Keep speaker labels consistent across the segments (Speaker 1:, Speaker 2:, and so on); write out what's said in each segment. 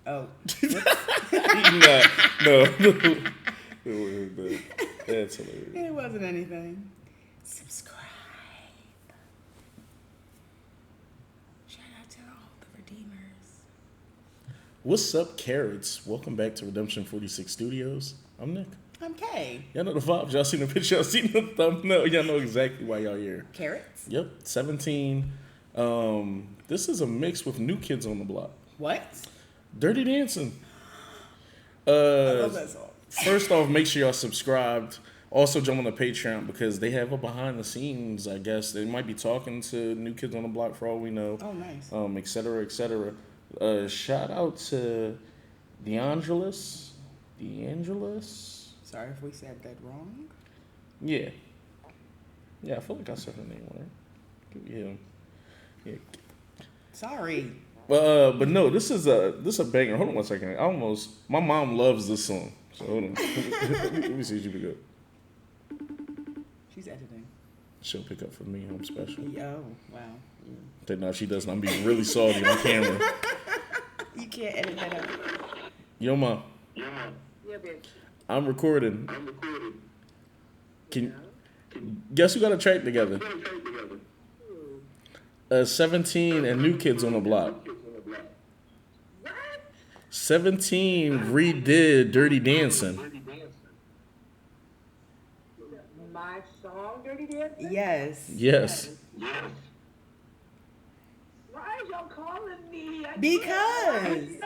Speaker 1: Oh.
Speaker 2: No. That's hilarious.
Speaker 1: It wasn't anything. Subscribe. Shout out to all the redeemers.
Speaker 2: What's up, carrots? Welcome back to Redemption 46 Studios. I'm Nick.
Speaker 1: I'm Kay.
Speaker 2: Y'all know the vibes. Y'all seen the picture. Y'all seen the thumbnail. Y'all know exactly why y'all here.
Speaker 1: Carrots?
Speaker 2: Yep, 17. This is a mix with New Kids on the Block.
Speaker 1: What?
Speaker 2: Dirty Dancing.
Speaker 1: I love that song.
Speaker 2: First off, make sure y'all subscribed. Also, jump on the Patreon because they have a behind the scenes, I guess. They might be talking to New Kids on the Block for all we know.
Speaker 1: Oh, nice.
Speaker 2: Et cetera, et cetera. Shout out to DeAngelis.
Speaker 1: Sorry if we said that wrong.
Speaker 2: Yeah. Yeah, I feel like I said her name right. Yeah.
Speaker 1: Sorry.
Speaker 2: But no, this is a banger. Hold on one second. My mom loves this song. So hold on. Let me see if she pick up.
Speaker 1: She's editing.
Speaker 2: She'll pick up for me. I'm special.
Speaker 1: Yo, wow.
Speaker 2: No, she doesn't. I'm being really salty on camera.
Speaker 1: You can't edit that out.
Speaker 2: Yo, Mom.
Speaker 3: Yeah, bitch.
Speaker 2: I'm recording. Guess who got a track together? 17 and New Kids on the Block.
Speaker 3: What?
Speaker 2: 17 redid Dirty Dancing.
Speaker 3: My song, Dirty Dancing?
Speaker 1: Yes.
Speaker 3: Why is y'all calling me?
Speaker 1: Because.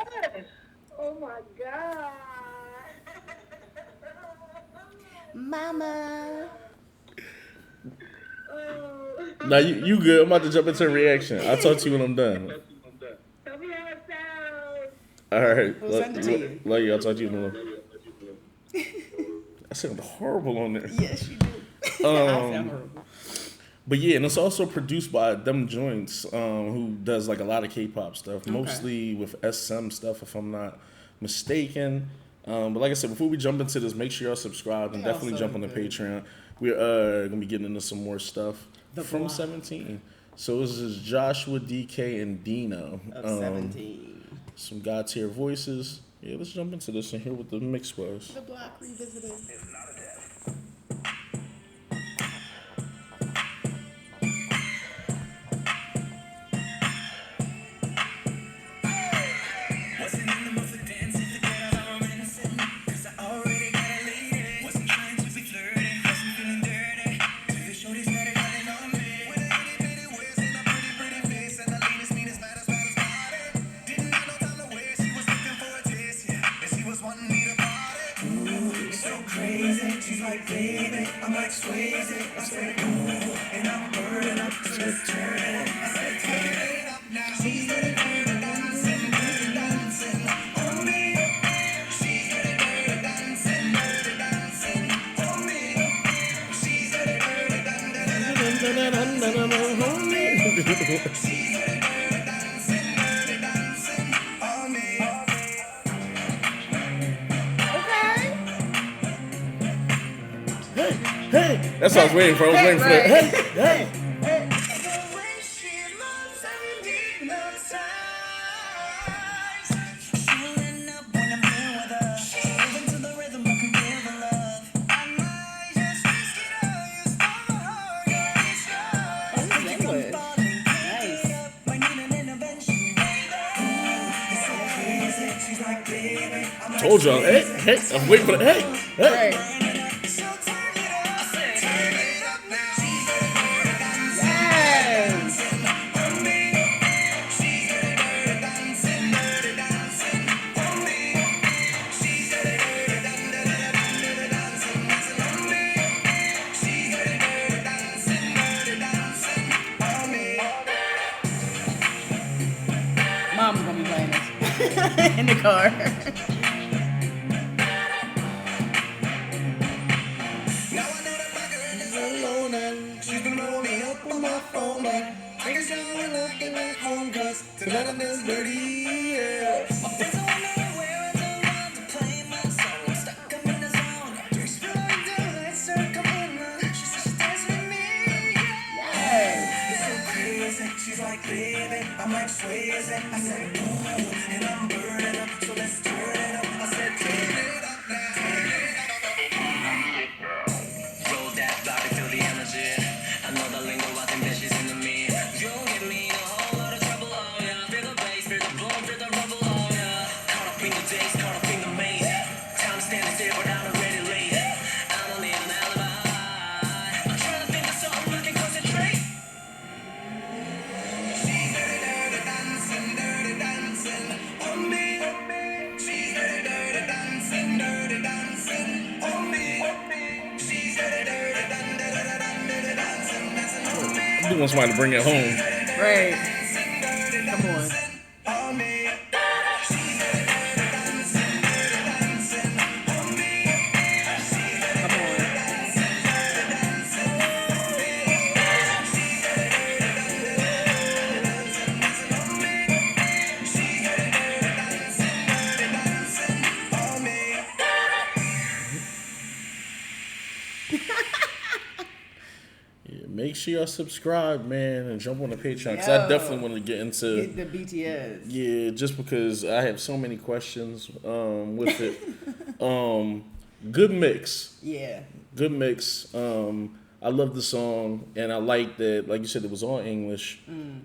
Speaker 3: Oh my God.
Speaker 1: Mama.
Speaker 3: Oh.
Speaker 2: Now you good. I'm about to jump into a reaction. I'll talk to you when I'm done.
Speaker 3: Tell me how it sounds.
Speaker 2: All right.
Speaker 1: We'll send it to you.
Speaker 2: Love you. I'll talk to you when I'm done. I sound horrible on there.
Speaker 1: Yes, you do. I sound horrible.
Speaker 2: But yeah, and it's also produced by Dem Jointz, who does like a lot of K-pop stuff, mostly with SM stuff, if I'm not mistaken. But like I said, before we jump into this, make sure y'all subscribe and definitely
Speaker 1: also
Speaker 2: jump on the
Speaker 1: good.
Speaker 2: Patreon. We're gonna be getting into some more stuff from
Speaker 1: block.
Speaker 2: 17. So this is Joshua, DK, and Dino.
Speaker 1: Of 17.
Speaker 2: Some God tier voices. Yeah, let's jump into this and hear what the mix was.
Speaker 1: The Block Revisited.
Speaker 2: Hey, that's what I was waiting for. I was waiting for that. Hey. Told y'all. Hey, I'm waiting for that. Hey.
Speaker 1: Right. Mom's gonna be playing this in the car.
Speaker 4: She's like, baby, I'm like Swayze. I said, ooh, and I'm burning up. So
Speaker 2: He wants somebody to bring it home.
Speaker 1: Right. Come on.
Speaker 2: Make sure y'all subscribe, man, and jump on the Patreon. Because I definitely want to get into
Speaker 1: the BTS.
Speaker 2: Yeah, just because I have so many questions with it. Good mix.
Speaker 1: Yeah.
Speaker 2: Good mix. I love the song, and I like that, like you said, it was all English.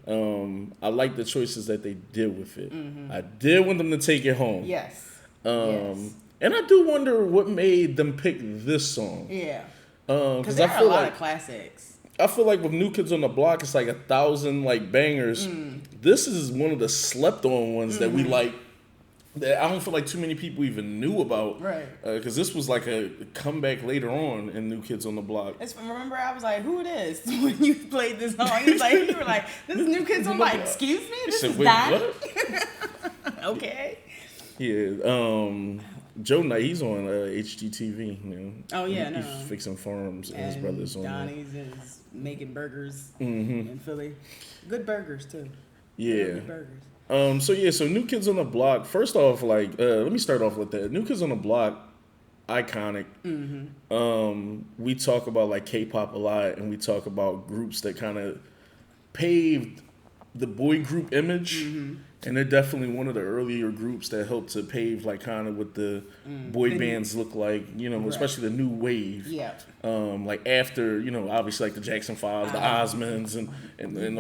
Speaker 2: I like the choices that they did with it.
Speaker 1: Mm-hmm.
Speaker 2: I did want them to take it home.
Speaker 1: Yes.
Speaker 2: Yes. And I do wonder what made them pick this song.
Speaker 1: Yeah.
Speaker 2: Because
Speaker 1: there
Speaker 2: I
Speaker 1: are
Speaker 2: feel
Speaker 1: a lot
Speaker 2: like
Speaker 1: of classics.
Speaker 2: I feel like with New Kids on the Block, it's like 1,000 like bangers. This is one of the slept on ones that we like. That I don't feel like too many people even knew about.
Speaker 1: Right.
Speaker 2: Because this was like a comeback later on in New Kids on the Block.
Speaker 1: Remember, I was like, "Who it is?" When you played this song, you were like, "This is New Kids on the Block." Excuse me, this is that. Okay.
Speaker 2: Yeah. Joe Knight, he's on HGTV. You know.
Speaker 1: Oh yeah,
Speaker 2: He's fixing farms, and his brother's on.
Speaker 1: Donnie's is making burgers in Philly. Good burgers too.
Speaker 2: Yeah.
Speaker 1: Good burgers.
Speaker 2: So New Kids on the Block. First off, like, let me start off with that. New Kids on the Block, iconic. We talk about like K-pop a lot, and we talk about groups that kind of paved the boy group image. And they're definitely one of the earlier groups that helped to pave like kind of what the boy bands look like, you know, especially the new wave.
Speaker 1: Yeah.
Speaker 2: Like after, you know, obviously like the Jackson 5s, the Osmonds, and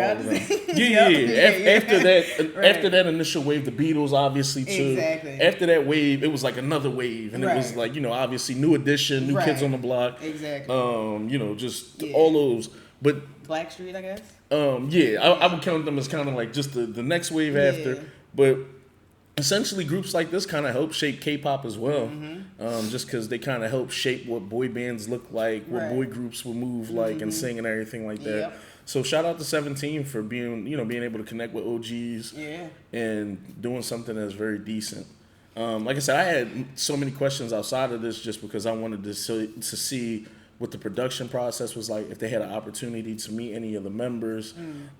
Speaker 2: all of them. After that, after that initial wave, the Beatles obviously too.
Speaker 1: Exactly.
Speaker 2: After that wave, it was like another wave, and it was like, you know, obviously New Edition, New Kids on the Block.
Speaker 1: Exactly.
Speaker 2: You know, just all those, but.
Speaker 1: Blackstreet, I guess.
Speaker 2: I would count them as kind of like just the next wave after. But essentially, groups like this kind of help shape K-pop as well. Just because they kind of help shape what boy bands look like, what boy groups will move like, and sing and everything like that.
Speaker 1: Yep.
Speaker 2: So shout out to 17 for being able to connect with OGs and doing something that's very decent. Like I said, I had so many questions outside of this just because I wanted to see what the production process was like, if they had an opportunity to meet any of the members,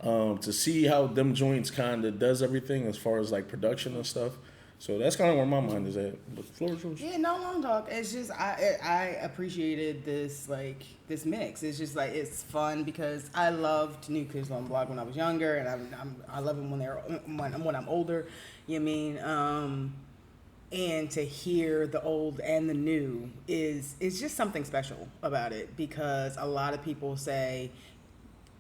Speaker 2: to see how Dem Jointz kind of does everything as far as like production and stuff. So that's kind of where my mind is at. But the floor is yours.
Speaker 1: Yeah, no long talk. It's just I appreciated this mix. It's just like it's fun because I loved New Kids on the Block when I was younger, and I love them when I'm older. You know what I mean? And to hear the old and the new is just something special about it, because a lot of people say,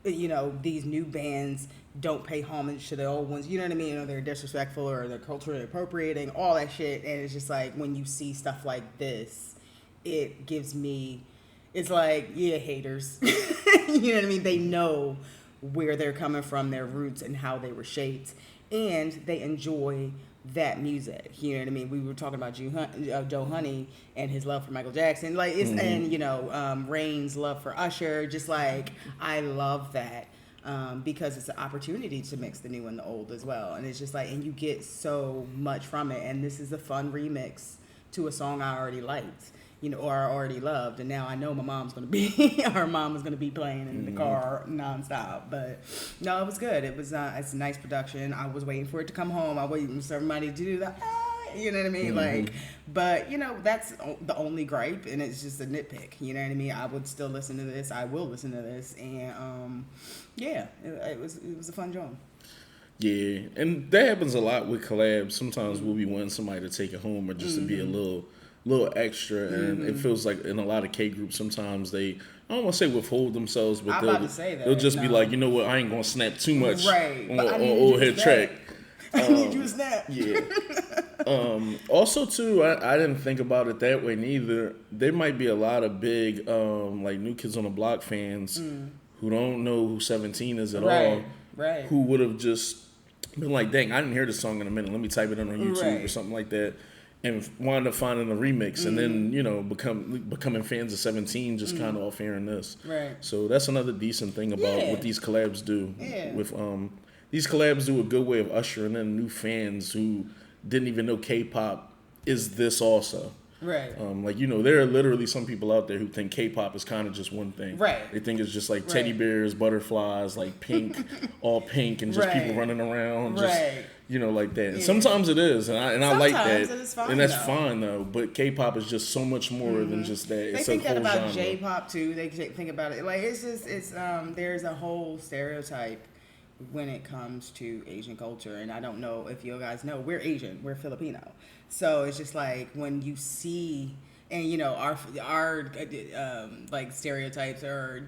Speaker 1: you know, these new bands don't pay homage to the old ones. You know what I mean? You know, they're disrespectful or they're culturally appropriating, all that shit. And it's just like when you see stuff like this, it gives me, it's like, yeah, haters. You know what I mean? They know where they're coming from, their roots, and how they were shaped, and they enjoy that music. You know what I mean? We were talking about Joe Honey and his love for Michael Jackson, like it's and you know Rain's love for Usher. Just like I love that because it's an opportunity to mix the new and the old as well, and it's just like, and you get so much from it. And this is a fun remix to a song I already liked, you know, or I already loved, and now I know my mom's gonna be, our mom is gonna be playing in the car nonstop. But no, it was good. It was it's a nice production. I was waiting for it to come home. I was waiting for everybody to do that. You know what I mean? Like, but you know, that's the only gripe, and it's just a nitpick. You know what I mean? I would still listen to this. I will listen to this, and yeah, it was a fun job.
Speaker 2: Yeah, and that happens a lot with collabs. Sometimes we'll be wanting somebody to take it home or just to be a little extra, and it feels like in a lot of K groups sometimes they, I don't want to say withhold themselves, but they'll just be like, you know what, I ain't gonna snap too much on old head track.
Speaker 1: I need you to snap.
Speaker 2: Yeah. Also too, I didn't think about it that way neither. There might be a lot of big like New Kids on the Block fans who don't know who 17 is at all, who would have just been like, dang, I didn't hear this song in a minute, let me type it in on YouTube or something like that. and wind up finding a remix, and then becoming fans of 17 just kind of off hearing this.
Speaker 1: Right.
Speaker 2: So that's another decent thing about what these collabs do.
Speaker 1: Yeah.
Speaker 2: With these collabs do a good way of ushering in new fans who didn't even know K-pop is this also.
Speaker 1: Right.
Speaker 2: There are literally some people out there who think K-pop is kind of just one thing.
Speaker 1: Right.
Speaker 2: They think it's just like teddy bears, butterflies, like pink, all pink, and just people running around, just like that. And sometimes it is, and I like that,
Speaker 1: it is fine,
Speaker 2: and that's
Speaker 1: though.
Speaker 2: fine though. But K-pop is just so much more than just that.
Speaker 1: They
Speaker 2: It's
Speaker 1: think
Speaker 2: a
Speaker 1: that
Speaker 2: whole
Speaker 1: about
Speaker 2: genre.
Speaker 1: J-pop too. They think about it like it's there's a whole stereotype when it comes to Asian culture, and I don't know if you guys know, we're Asian, we're Filipino, so it's just like when you see, and our like stereotypes are,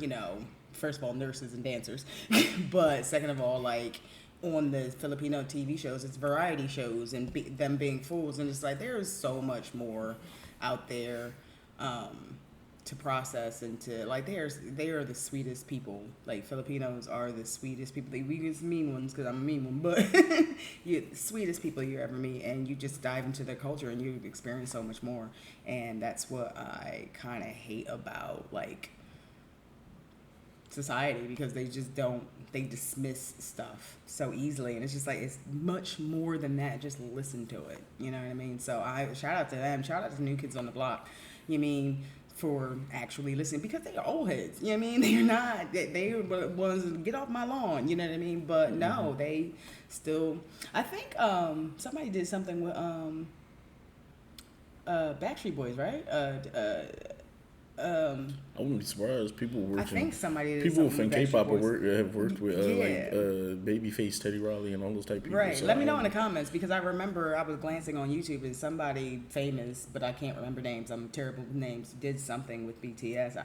Speaker 1: first of all, nurses and dancers, but second of all, like on the Filipino TV shows, it's variety shows and them being fools, and it's like there's so much more out there to process, and to like they are the sweetest people. Like Filipinos are the sweetest people. We just mean ones because I'm a mean one, but you're the sweetest people you ever meet, and you just dive into their culture and you experience so much more. And that's what I kind of hate about like society, because they just they dismiss stuff so easily, and it's just like it's much more than that. Just listen to it, you know what I mean? So I shout out to them, shout out to New Kids on the Block, for actually listening, because they are old heads, you know what I mean? They're not, they was get off my lawn, you know what I mean? But no, they still, I think somebody did something with Backstreet Boys, right?
Speaker 2: I wouldn't be surprised.
Speaker 1: I think somebody did
Speaker 2: people
Speaker 1: something
Speaker 2: from
Speaker 1: with
Speaker 2: K-pop
Speaker 1: Backstreet Boys.
Speaker 2: have worked with Babyface, Teddy Riley, and all those type of people.
Speaker 1: Right.
Speaker 2: So
Speaker 1: Let me know in the comments, because I remember I was glancing on YouTube and somebody famous, but I can't remember names. I'm terrible with names. Did something with BTS,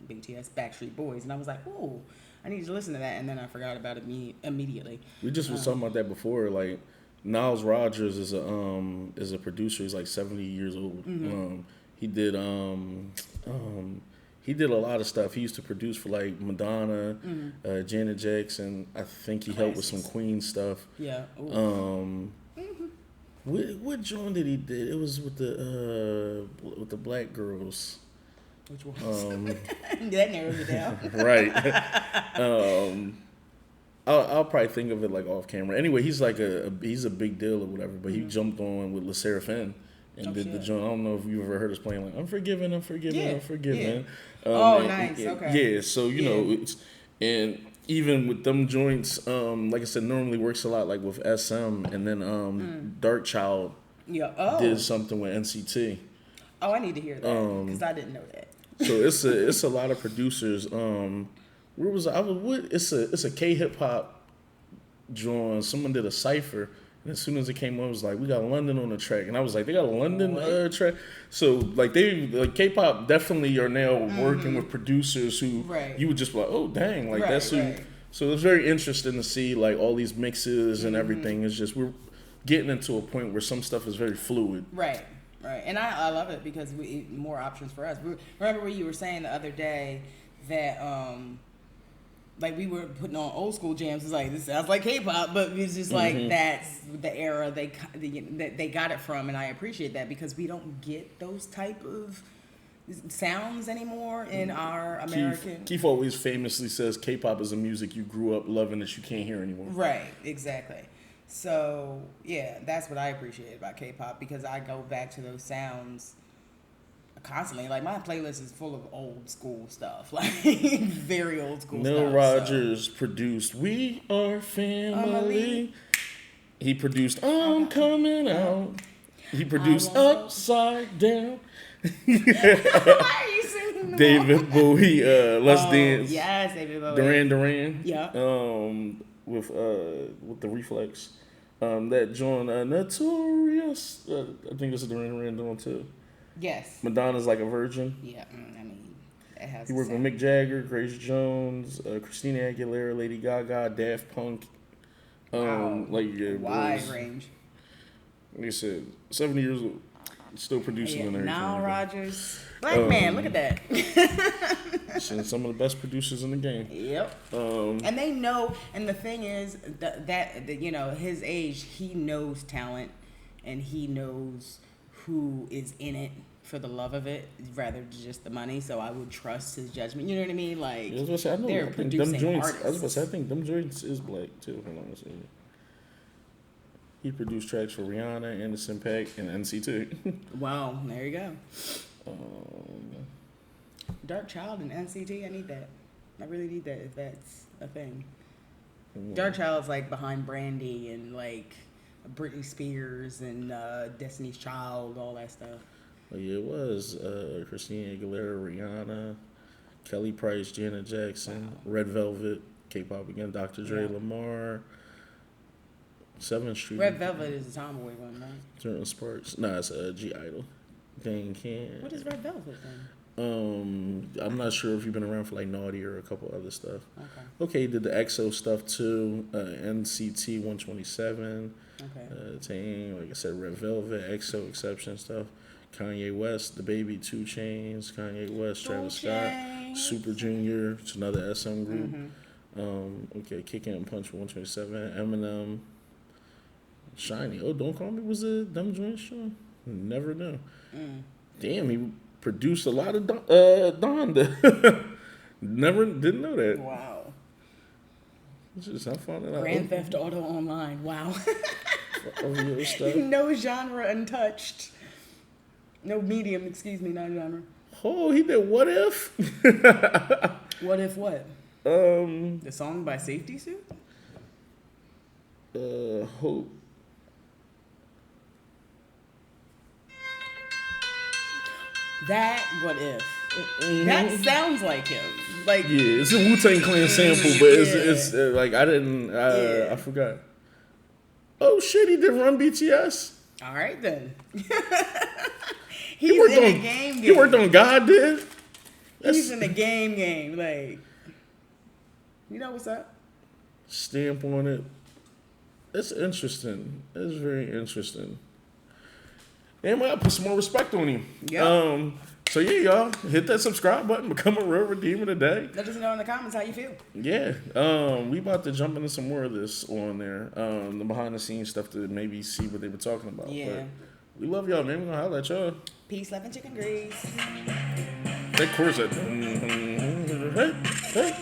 Speaker 1: Backstreet Boys, and I was like, ooh, I need to listen to that, and then I forgot about it immediately.
Speaker 2: We just was talking about that before. Like Niles Rodgers is a producer. He's like 70 years old.
Speaker 1: Mm-hmm.
Speaker 2: He did a lot of stuff. He used to produce for like Madonna, Janet Jackson. I think he helped with some Queen stuff.
Speaker 1: Yeah.
Speaker 2: What joint did he did? It was with the black girls.
Speaker 1: Which one? That narrows it down.
Speaker 2: Right. I'll probably think of it like off camera. Anyway, he's like he's a big deal or whatever. But he jumped on with Le Seraphim and did the joint. I don't know if you ever heard us playing like I'm forgiven.
Speaker 1: Yeah. Nice. Okay.
Speaker 2: Yeah. So it's, and even with Dem Jointz, like I said, normally works a lot like with SM, and then Dark Child did something with NCT.
Speaker 1: Oh, I need to hear that, because I didn't know that.
Speaker 2: So it's a lot of producers. Where was I? It's a K-hip hop joint. Someone did a cipher, and as soon as it came on, it was like, we got London on the track, and I was like, they got a London track. So like K-pop definitely are now working with producers who you would just be like, oh dang, like that's who. Right. So it's very interesting to see like all these mixes and everything. It's just we're getting into a point where some stuff is very fluid.
Speaker 1: Right. And I love it, because we more options for us. Remember what you were saying the other day that like we were putting on old school jams. It's like, this sounds like K-pop, but it's just like that's the era they got it from, and I appreciate that, because we don't get those type of sounds anymore in our American.
Speaker 2: Keith always famously says K-pop is a music you grew up loving that you can't hear anymore.
Speaker 1: Right, exactly. So yeah, that's what I appreciate about K-pop, because I go back to those sounds constantly. Like my playlist is full of old school stuff, like very old school stuff.
Speaker 2: Neil Rogers produced "We Are Family." He produced "I'm Coming Out." He produced "Upside Down."
Speaker 1: Why are you singing them?
Speaker 2: David Bowie, "Let's Dance."
Speaker 1: Yes, David Bowie.
Speaker 2: Duran.
Speaker 1: Yeah.
Speaker 2: With the Reflex. That joint Notorious. I think it's a Duran joint too.
Speaker 1: Yes.
Speaker 2: Madonna's Like a Virgin.
Speaker 1: Yeah, I mean, it has.
Speaker 2: He worked with Mick Jagger, Grace Jones, Christina Aguilera, Lady Gaga, Daft Punk.
Speaker 1: Wow. Wide
Speaker 2: bros.
Speaker 1: range.
Speaker 2: Like I said, 70 years old, still producing and everything.
Speaker 1: Nile Rodgers, black man, look at that.
Speaker 2: Some of the best producers in the game.
Speaker 1: Yep. And they know, and the thing is that his age, he knows talent. and he knows who is in it for the love of it rather than just the money. So I would trust his judgment. You know what I mean? Like,
Speaker 2: I was gonna say, I know.
Speaker 1: they're
Speaker 2: I think
Speaker 1: producing
Speaker 2: Dem Jointz.
Speaker 1: artists.
Speaker 2: I was gonna say, I think Dem Jointz is black too. Hold on a second. He produced tracks for Rihanna, Anderson .Paak, and NCT.
Speaker 1: Wow, there you go.
Speaker 2: um,
Speaker 1: Dark Child and NCT, I need that. I really need that if that's a thing.
Speaker 2: yeah.
Speaker 1: Dark Child's like behind Brandy and like Britney Spears and Destiny's Child, all that stuff.
Speaker 2: Oh, yeah, it was Christina Aguilera, Rihanna, Kelly Price, Janet Jackson, Red Velvet, K-pop again, Dr. Dre,
Speaker 1: Yeah.
Speaker 2: Lamar, 7th Street.
Speaker 1: Red Velvet is the Tomboy one, right?
Speaker 2: Jordan Sparks. Nah, it's G Idol. Dang, can't.
Speaker 1: What is Red Velvet then?
Speaker 2: I'm not sure if you've been around for like Naughty or a couple other stuff.
Speaker 1: Okay.
Speaker 2: Okay, he did the EXO stuff too. NCT 127.
Speaker 1: Okay.
Speaker 2: Tang, like I said, Red Velvet, EXO Exception stuff. Kanye West, The Baby, 2 Chainz, Kanye West, Travis Scott, Super Junior, it's another SM group. Okay, Kick and Punch 127, Eminem, Shiny. Oh, Don't Call Me was a Dem Jointz show? Never knew. Damn, he produced a lot of Donda. Never didn't know that.
Speaker 1: Wow.
Speaker 2: Just I found it out.
Speaker 1: Grand Theft Auto Online. Wow.
Speaker 2: Your stuff.
Speaker 1: No genre untouched. No medium, excuse me, not genre.
Speaker 2: Oh, he did What If?
Speaker 1: What if what?
Speaker 2: The
Speaker 1: The song by Safety Suit?
Speaker 2: Hope.
Speaker 1: That What If? That sounds like him. Like
Speaker 2: Yeah, it's a Wu-Tang Clan sample, but it's like I didn't. I forgot. Oh shit, he did Run BTS.
Speaker 1: all right then.
Speaker 2: He
Speaker 1: He's
Speaker 2: worked
Speaker 1: in
Speaker 2: on
Speaker 1: the game.
Speaker 2: He worked on God did.
Speaker 1: He's in the game. Like, you know what's up?
Speaker 2: Stamp on it. It's interesting. It's very interesting. And we gotta put some more respect on him.
Speaker 1: Yeah.
Speaker 2: So yeah, y'all hit that subscribe button, become a real redeemer today.
Speaker 1: Let us know in the comments how you feel.
Speaker 2: Yeah. We about to jump into some more of this on there. The behind the scenes stuff to maybe see what they were talking about.
Speaker 1: Yeah.
Speaker 2: But we love y'all, man. We're gonna holler at y'all.
Speaker 1: Peace, love, and chicken grease.
Speaker 2: That chorus that. Hey.